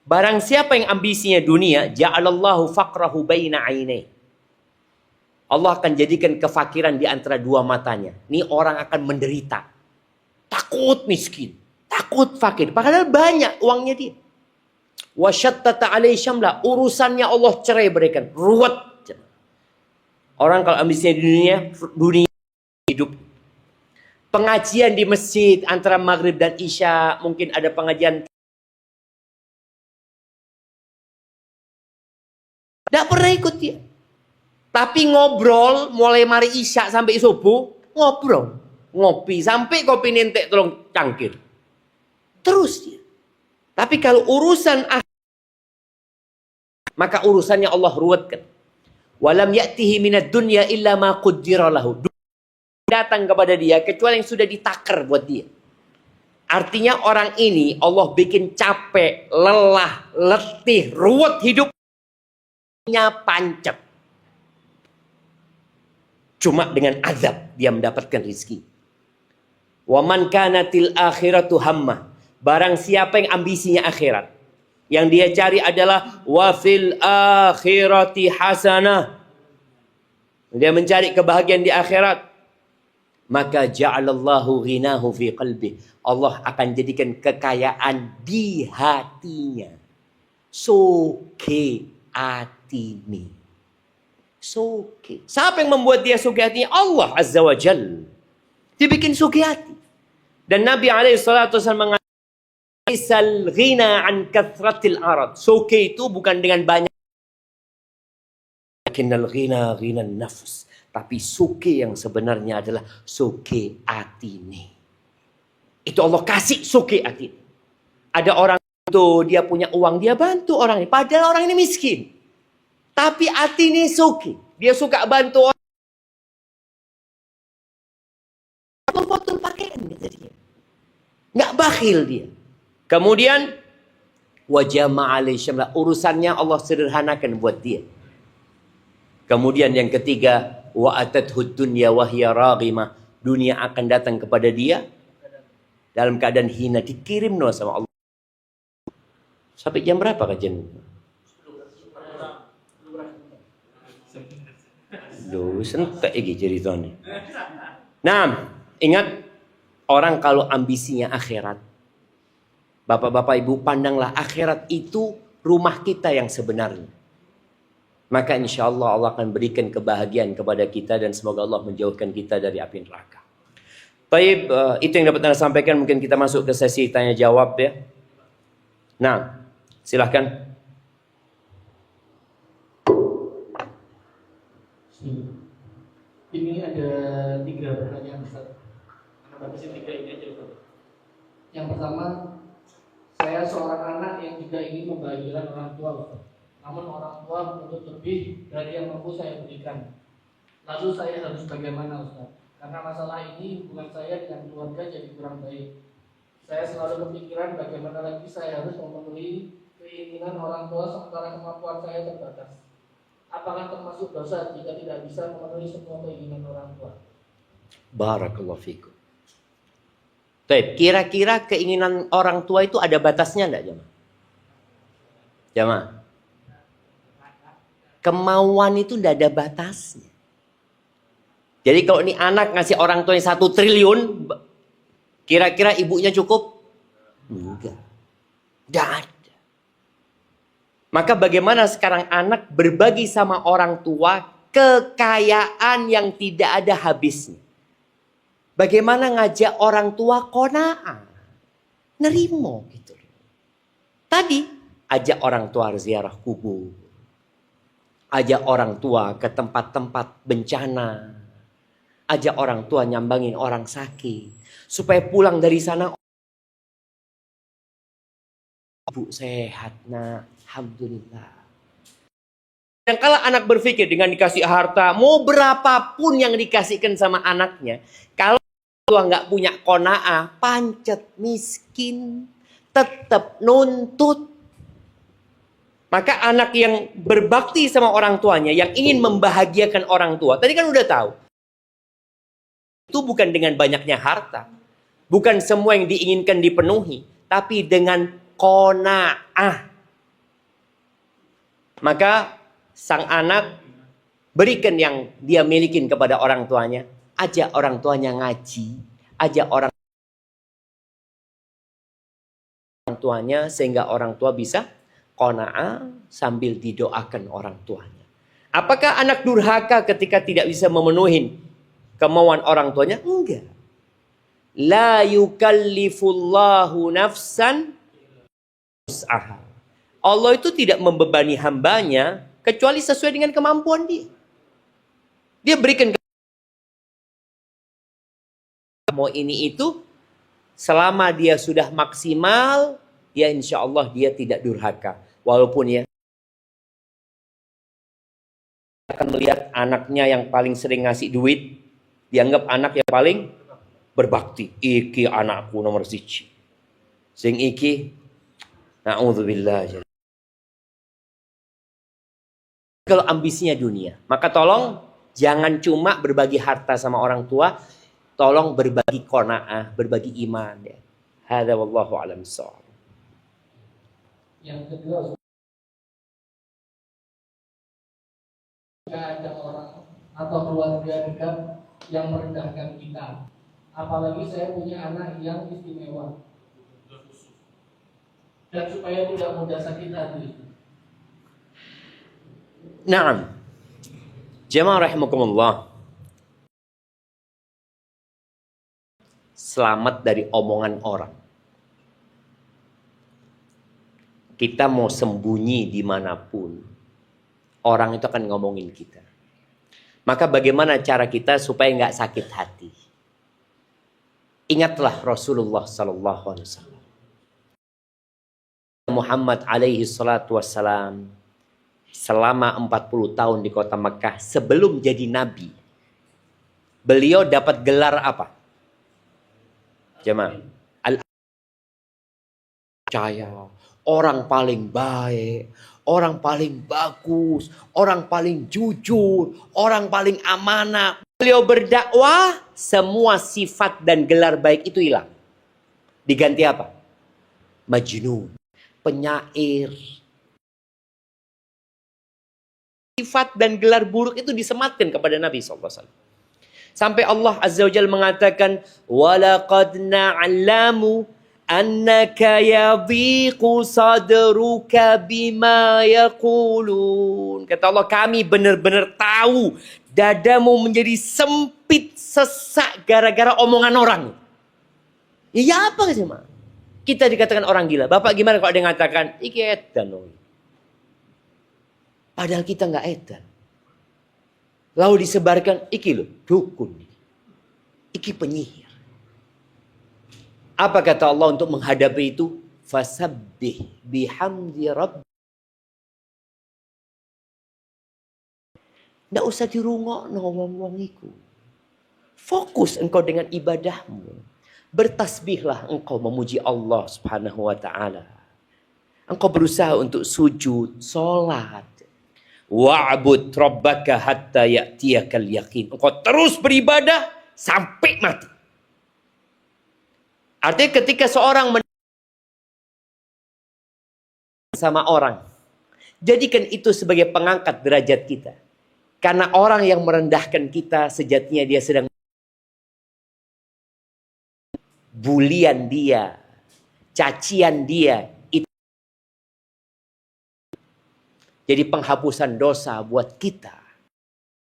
Barang siapa yang ambisinya dunia, ja'alallahu faqrahu baina ainai. Allah akan jadikan kefakiran di antara dua matanya. Ini orang akan menderita. Takut miskin, takut fakir. Padahal banyak uangnya dia. Wa syattata alaihi syamla, urusannya Allah cerai berikan, ruwet. Orang kalau ambisinya di dunia hidup. Pengajian di masjid antara maghrib dan isya, mungkin ada pengajian. Tidak pernah ikut dia. Tapi ngobrol mulai mari isya sampai subuh, ngobrol. Ngopi sampai kopi nentek tolong cangkir. Terus dia. Tapi kalau urusan maka urusannya Allah ruwetkan. Walam ya'tihi minad dunya illa ma qaddara lahu. Datang kepada dia kecuali yang sudah ditakar buat dia. Artinya orang ini Allah bikin capek, lelah, letih, ruwet hidupnya pancet. Cuma dengan azab dia mendapatkan rizki. Wa man kanatil akhiratu hammah. Barang siapa yang ambisinya akhirat, yang dia cari adalah wa fil akhirati hasanah. Dia mencari kebahagiaan di akhirat. Maka ja'alallahu ghinahu fi qalbi. Allah akan jadikan kekayaan di hatinya. Suke atini. Suke. Siapa yang membuat dia suke hatinya? Allah Azza wa Jal. Dia bikin suke hati. Dan Nabi SAW mengatakan, Isal ghina an kathratil arad. Suke itu bukan dengan banyak. Lakinnal ghina ghina nafs. Tapi suke yang sebenarnya adalah suke atini. Itu Allah kasih suke atini. Ada orang itu dia punya uang, dia bantu orang ini. Padahal orang ini miskin. Tapi atini suke. Dia suka bantu orang. Potong pakaian gitu dia. Nggak bakhil dia. Kemudian wajah ma'alai syamla. Urusannya Allah sederhanakan buat dia. Kemudian yang ketiga, wa atathud dunya wa hiya raghimah. Dunia akan datang kepada dia dalam keadaan hina, dikirim sama Allah. Sampai jam berapa kajian? Duh, sentek iki ceritanya. Nah, ingat orang kalau ambisinya akhirat. Bapak-bapak ibu, pandanglah akhirat itu rumah kita yang sebenarnya. Maka insya Allah Allah akan berikan kebahagiaan kepada kita dan semoga Allah menjauhkan kita dari api neraka. Baik, itu yang dapat saya sampaikan. Mungkin kita masuk ke sesi tanya jawab ya. Nah, silahkan.
Ini ada 3 pertanyaan Ustaz. Batasin 3 ini aja Ustaz. Yang pertama, saya seorang anak yang juga ingin membahagiakan orang tua Ustaz. Namun orang tua menuntut lebih dari yang mampu saya berikan. Lalu saya harus bagaimana Ustaz? Karena masalah ini hubungan saya dengan keluarga jadi kurang baik. Saya selalu berpikiran bagaimana lagi saya harus memenuhi keinginan orang tua sementara kemampuan saya terbatas. Apakah termasuk dosa jika tidak bisa memenuhi semua keinginan orang tua?
Barakallahu fikum. Baik, kira-kira keinginan orang tua itu ada batasnya enggak, jemaah? Jemaah. Kemauan itu tidak ada batasnya. Jadi kalau ini anak ngasih orang tuanya 1 triliun, kira-kira ibunya cukup? Enggak. Tidak ada. Maka bagaimana sekarang anak berbagi sama orang tua kekayaan yang tidak ada habisnya? Bagaimana ngajak orang tua qanaah? Nerimo gitu. Tadi ajak orang tua ziarah kubur. Ajak orang tua ke tempat-tempat bencana. Ajak orang tua nyambangin orang sakit. Supaya pulang dari sana. Ibu sehat nak. Alhamdulillah. Dan kalau anak berpikir dengan dikasih harta. Mau berapapun yang dikasihkan sama anaknya. Kalau tua nggak punya qanaah. Pancet miskin. Tetap nuntut. Maka anak yang berbakti sama orang tuanya, yang ingin membahagiakan orang tua, tadi kan udah tahu. Itu bukan dengan banyaknya harta. Bukan semua yang diinginkan dipenuhi. Tapi dengan qanaah. Maka sang anak berikan yang dia milikin kepada orang tuanya. Ajak orang tuanya ngaji. Ajak orang tuanya sehingga orang tua bisa qanaah sambil didoakan orang tuanya. Apakah anak durhaka ketika tidak bisa memenuhi kemauan orang tuanya? Enggak. La yukallifullahu nafsan wus'aha. Allah itu tidak membebani hambanya kecuali sesuai dengan kemampuan dia. Dia berikan mau ini itu selama dia sudah maksimal, ya insya Allah dia tidak durhaka. Walaupun ya akan melihat anaknya yang paling sering ngasih duit, dianggap anak yang paling berbakti. Iki anakku nomor 1. Sing iki, na'udzubillah. Kalau ambisinya dunia, maka tolong jangan cuma berbagi harta sama orang tua, tolong berbagi qanaah, berbagi iman. Ya. Hadza wallahu a'lam bissawab.
Yang kedua, jika ada orang atau keluarga dekat yang merendahkan kita, apalagi saya punya anak yang istimewa, dan supaya tidak mudah sakit hati.
Naam. Jamaah rahimakumullah. Selamat dari omongan orang. Kita mau sembunyi dimanapun, orang itu akan ngomongin kita. Maka bagaimana cara kita supaya nggak sakit hati? Ingatlah Rasulullah Sallallahu Alaihi Wasallam. Muhammad alaihi salatu wassalam selama 40 tahun di kota Mekah sebelum jadi nabi. Beliau dapat gelar apa? Jemaah, percaya, orang paling baik, orang paling bagus, orang paling jujur, orang paling amanah. Beliau berdakwah, semua sifat dan gelar baik itu hilang. Diganti apa? Majnun, penyair. Sifat dan gelar buruk itu disematkan kepada Nabi SAW. Sampai Allah Azza wa Jalla mengatakan, وَلَقَدْ نَعْلَمُ أَنَّكَ يَضِيقُ صَدْرُكَ بِمَا يَقُولُونَ. Kata Allah, kami benar-benar tahu dadamu menjadi sempit, sesak gara-gara omongan orang. Ya apa sih, Mak? Kita dikatakan orang gila. Bapak gimana kalau dia mengatakan, iki edan. Padahal kita nggak edan. Lalu disebarkan, iki loh, dukun. Iki penyihir. Apa kata Allah untuk menghadapi itu? Fasabbih bihamdi rabb. Nggak usah dirungokno wong-wong iku. Fokus engkau dengan ibadahmu. Bertasbihlah engkau memuji Allah Subhanahu wa taala. Engkau berusaha untuk sujud, salat. Wa'bud rabbaka hatta ya'tiyakal yaqin. Engkau terus beribadah sampai mati. Artinya ketika seorang sama orang, jadikan itu sebagai pengangkat derajat kita. Karena orang yang merendahkan kita sejatinya dia sedang bulian dia, cacian dia. Jadi penghapusan dosa buat kita.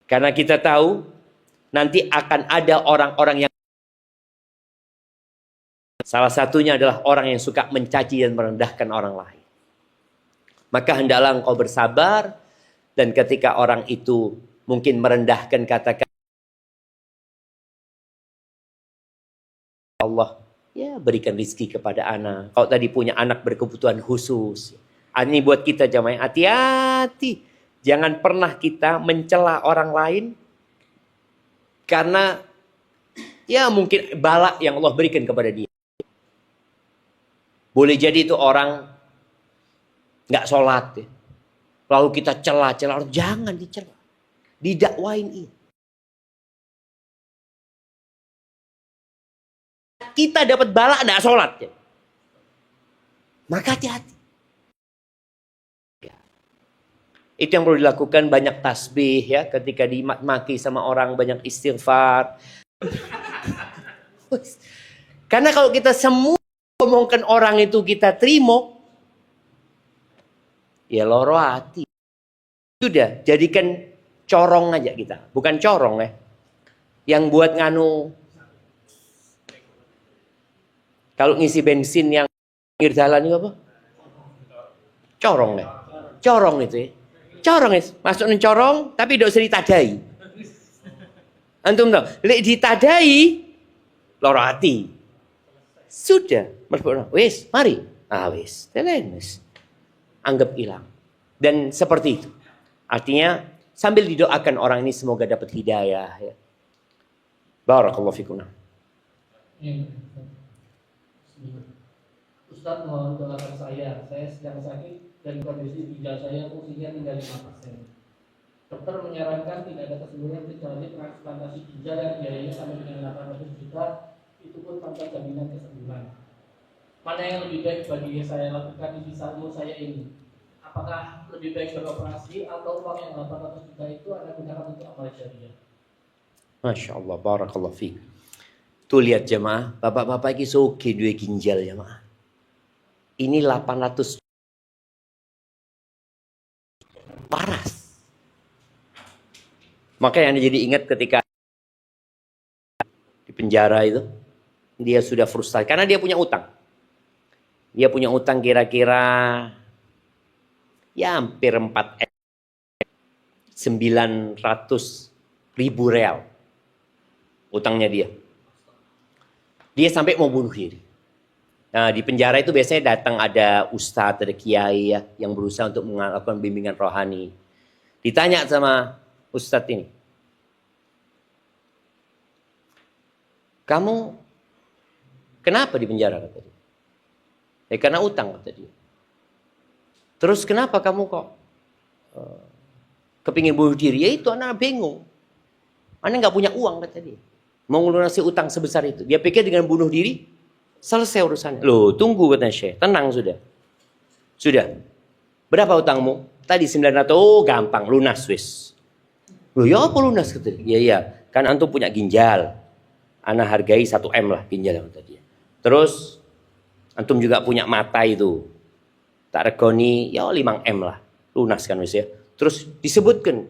Karena kita tahu nanti akan ada orang-orang yang salah satunya adalah orang yang suka mencaci dan merendahkan orang lain. Maka hendaklah engkau bersabar dan ketika orang itu mungkin merendahkan katakan Allah, ya berikan rizki kepada anak. Kalau tadi punya anak berkebutuhan khusus, ini buat kita jamaah, hati-hati. Jangan pernah kita mencela orang lain karena ya mungkin bala yang Allah berikan kepada dia. Boleh jadi itu orang nggak sholat, ya. Lalu kita cela-cela, jangan dicela, didakwain ini. Kita dapat bala nggak sholat, ya. Maka hati-hati. Itu yang perlu dilakukan, banyak tasbih ya, ketika dimaki sama orang banyak istighfar. Karena kalau kita semua ngomongkan orang itu kita terima, ya loro hati. Sudah, jadikan corong aja kita. Bukan corong ya. Yang buat nganu, kalau ngisi bensin yang pinggir jalan itu apa? Corong ya. Corong itu ya. Corong ya. Masuk corong, tapi tidak usah ditadai. Antum tahu, lek ditadai, loro hati. Sudah, wis, mari. Wis, telenes. Anggap hilang. Dan seperti itu. Artinya, sambil didoakan orang ini semoga dapat hidayah. Ya. Barakallahu fikum.
Ustaz mohon doakan saya sedang sakit dan kondisi ginjal saya fungsinya tinggal 5%. Dokter menyarankan tidak ada kesembuhan kecuali transplantasi ginjal yang biayanya sampai dengan 800 juta, itu pun tanpa jaminan kesembuhan. Mana yang lebih baik bagi saya lakukan di saat saya ini? Apakah lebih baik beroperasi atau uang yang 800 juta itu Anda gunakan untuk amal jariah?
Masya Allah, barakallahu fiik. Tuh lihat jemaah, bapak-bapak ini soge dua ginjal jemaah. Ini 800 paras. Makanya Anda jadi ingat ketika di penjara itu, dia sudah frustasi karena dia punya utang. Dia punya utang kira-kira ya hampir 900.000 real. Utangnya dia. Dia sampai mau bunuh diri. Nah, di penjara itu biasanya datang ada ustadz, ada kiai ya, yang berusaha untuk melakukan bimbingan rohani. Ditanya sama ustadz ini, kamu kenapa di penjara, kata dia. Karena utang, kata dia. Terus kenapa kamu kok kepingin bunuh diri? Ya itu anak bingung. Anak nggak punya uang, kata dia. Mau ngelunasi utang sebesar itu. Dia pikir dengan bunuh diri selesai urusannya. Loh, tunggu, katanya Syekh. Tenang sudah. Sudah. Berapa utangmu? Tadi 900. Oh, gampang. Lunas, wis. Loh, ya apa lunas? Kata dia. Iya. Kan antum punya ginjal. Ana hargai 1M lah ginjal, kata dia. Terus, antum juga punya mata itu. Tak regoni, ya 5M lah. Lunas kan, wis ya. Terus disebutkan.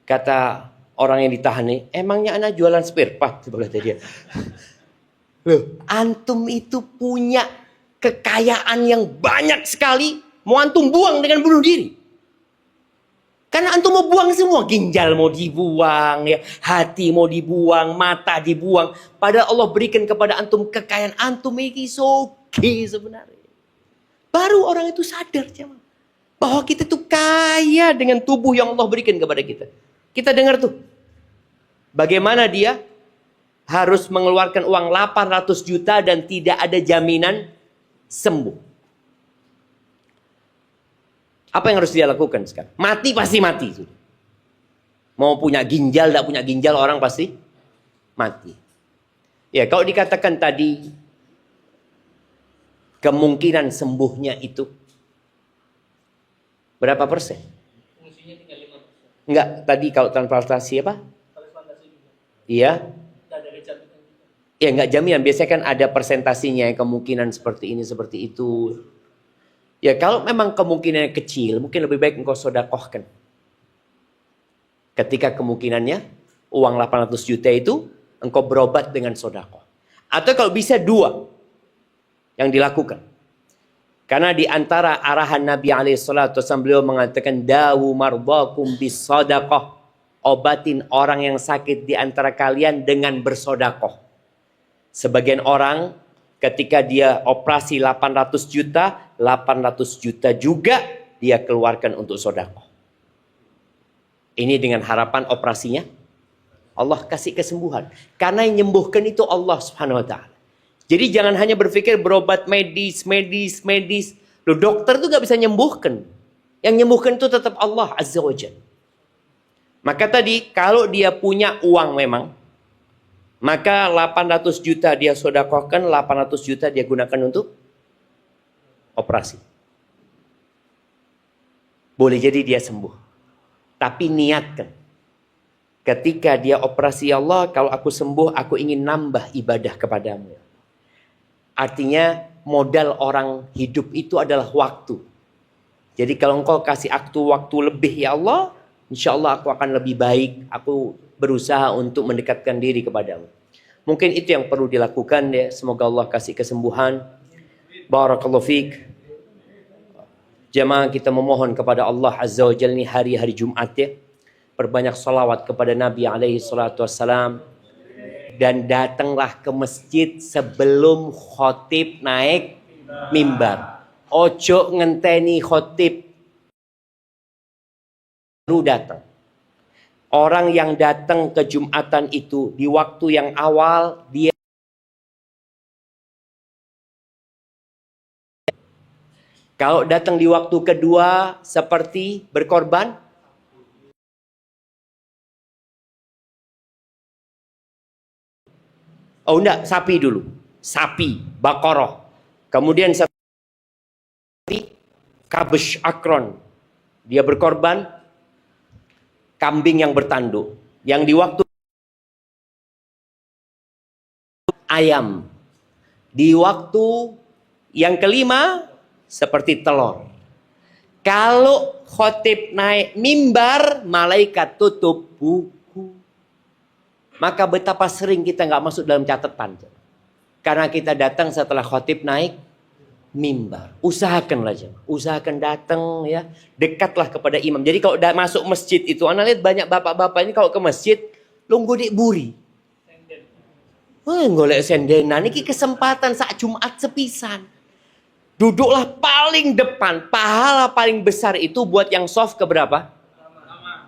Kata orang yang ditahan nih, emangnya anak jualan spare part? Kata dia. Loh, antum itu punya kekayaan yang banyak sekali, mau antum buang dengan bunuh diri. Karena antum mau buang semua, ginjal mau dibuang, ya, hati mau dibuang, mata dibuang. Padahal Allah berikan kepada antum kekayaan, antum ini soge sebenarnya. Baru orang itu sadar bahwa kita tuh kaya dengan tubuh yang Allah berikan kepada kita. Kita dengar tuh, bagaimana dia harus mengeluarkan uang 800 juta dan tidak ada jaminan sembuh. Apa yang harus dia lakukan sekarang? Mati pasti mati. Mau punya ginjal, tidak punya ginjal, orang pasti mati. Ya, kalau dikatakan tadi kemungkinan sembuhnya itu berapa persen?
Fungsinya tinggal 5%.
Enggak, tadi kalau transplantasi apa?
Transplantasi juga.
Iya.
Tidak ada jaminan.
Ya enggak jaminan, biasanya kan ada persentasinya, kemungkinan seperti ini, seperti itu. Ya kalau memang kemungkinannya kecil, mungkin lebih baik engkau sodakohkan. Ketika kemungkinannya uang 800 juta itu, engkau berobat dengan sodakoh. Atau kalau bisa dua yang dilakukan. Karena di antara arahan Nabi SAW, beliau mengatakan, dawu marbakum bis sodakoh. Obatin orang yang sakit di antara kalian dengan bersodakoh. Sebagian orang ketika dia operasi 800 juta, 800 juta juga dia keluarkan untuk sodakoh. Ini dengan harapan operasinya Allah kasih kesembuhan. Karena yang menyembuhkan itu Allah Subhanahu wa ta'ala. Jadi jangan hanya berpikir berobat medis. Loh, dokter itu gak bisa menyembuhkan. Yang menyembuhkan itu tetap Allah Azza wa Jalla. Maka tadi kalau dia punya uang memang, maka 800 juta dia sodakohkan, 800 juta dia gunakan untuk operasi. Boleh jadi dia sembuh. Tapi niatkan. Ketika dia operasi, ya Allah, kalau aku sembuh, aku ingin nambah ibadah kepadamu. Artinya modal orang hidup itu adalah waktu. Jadi kalau engkau kasih waktu lebih, ya Allah, insya Allah aku akan lebih baik. Aku berusaha untuk mendekatkan diri kepadamu. Mungkin itu yang perlu dilakukan ya. Semoga Allah kasih kesembuhan. Barakallahu fiik. Jemaah, kita memohon kepada Allah Azza wa Jalla, ini hari-hari Jumat ya. Perbanyak salawat kepada Nabi alaihi salatu wassalam. Dan datanglah ke masjid sebelum khotib naik mimbar. Ojo ngenteni khotib baru datang. Orang yang datang ke Jumatan itu di waktu yang awal, dia kalau datang di waktu kedua seperti berkorban, oh enggak, sapi dulu. Sapi, Baqarah. Kemudian seperti Kabesh Akron. Dia berkorban kambing yang bertanduk. Yang di waktu ayam. Di waktu yang kelima seperti telur. Kalau khotib naik mimbar, malaikat tutup buku. Maka betapa sering kita nggak masuk dalam catatan. Karena kita datang setelah khotib naik mimbar. Usahakanlah jemaah. Usahakan datang ya. Dekatlah kepada imam. Jadi kalau masuk masjid itu, anda lihat banyak bapak-bapak ini kalau ke masjid, lunggu dik buri. Golek sendenan. Ini kesempatan saat Jumat sepisan. Duduklah paling depan. Pahala paling besar itu buat yang soft keberapa?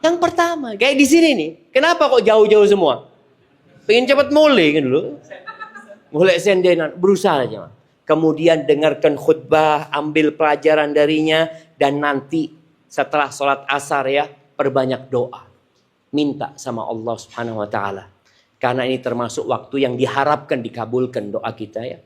Yang pertama. Kayak di sini nih. Kenapa kok jauh-jauh semua? Pengen cepat mulai kan dulu. Mulai sendenan. Berusaha aja. Kemudian dengarkan khutbah. Ambil pelajaran darinya. Dan nanti setelah sholat asar ya. Perbanyak doa. Minta sama Allah subhanahu wa ta'ala. Karena ini termasuk waktu yang diharapkan dikabulkan doa kita ya.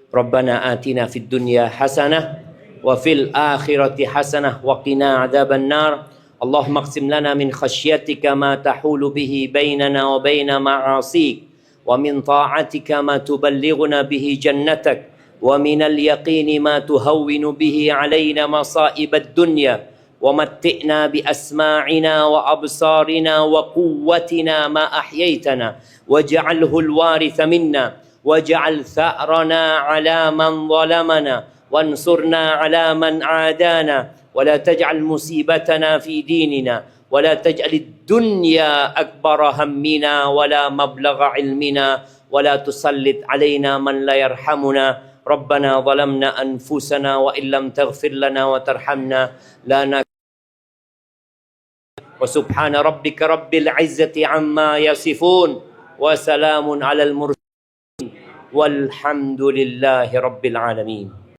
Rabbana atina fid dunya hasanah. Wa fil akhirati hasanah. Wa qina adzaban nar. Allahumma qsim lana min khasyatika ma tahulu bihi bainana wa baina ma'asik. Wa min ta'atika ma tuballighuna bihi jannatak. Wa min al-yaqini ma tuhawwinu bihi alayna masa'ib ad-dunya. Wa matti'na bi asma'ina wa absarina wa quwwatina ma ahyaytana. Waj'alhu al-waritha minna. Waj'al tha'rana 'ala man zalamana. Wansurna 'ala man 'adana. ولا تجعل مصيبتنا في ديننا ولا تجعل الدنيا أكبر همنا ولا مبلغ علمنا ولا تسلط علينا من لا يرحمنا ربنا ظلمنا أنفسنا وإن لم تغفر لنا وترحمنا لا وسبحان ربك رب العزة عما يصفون وسلام على المرسلين والحمد لله رب العالمين.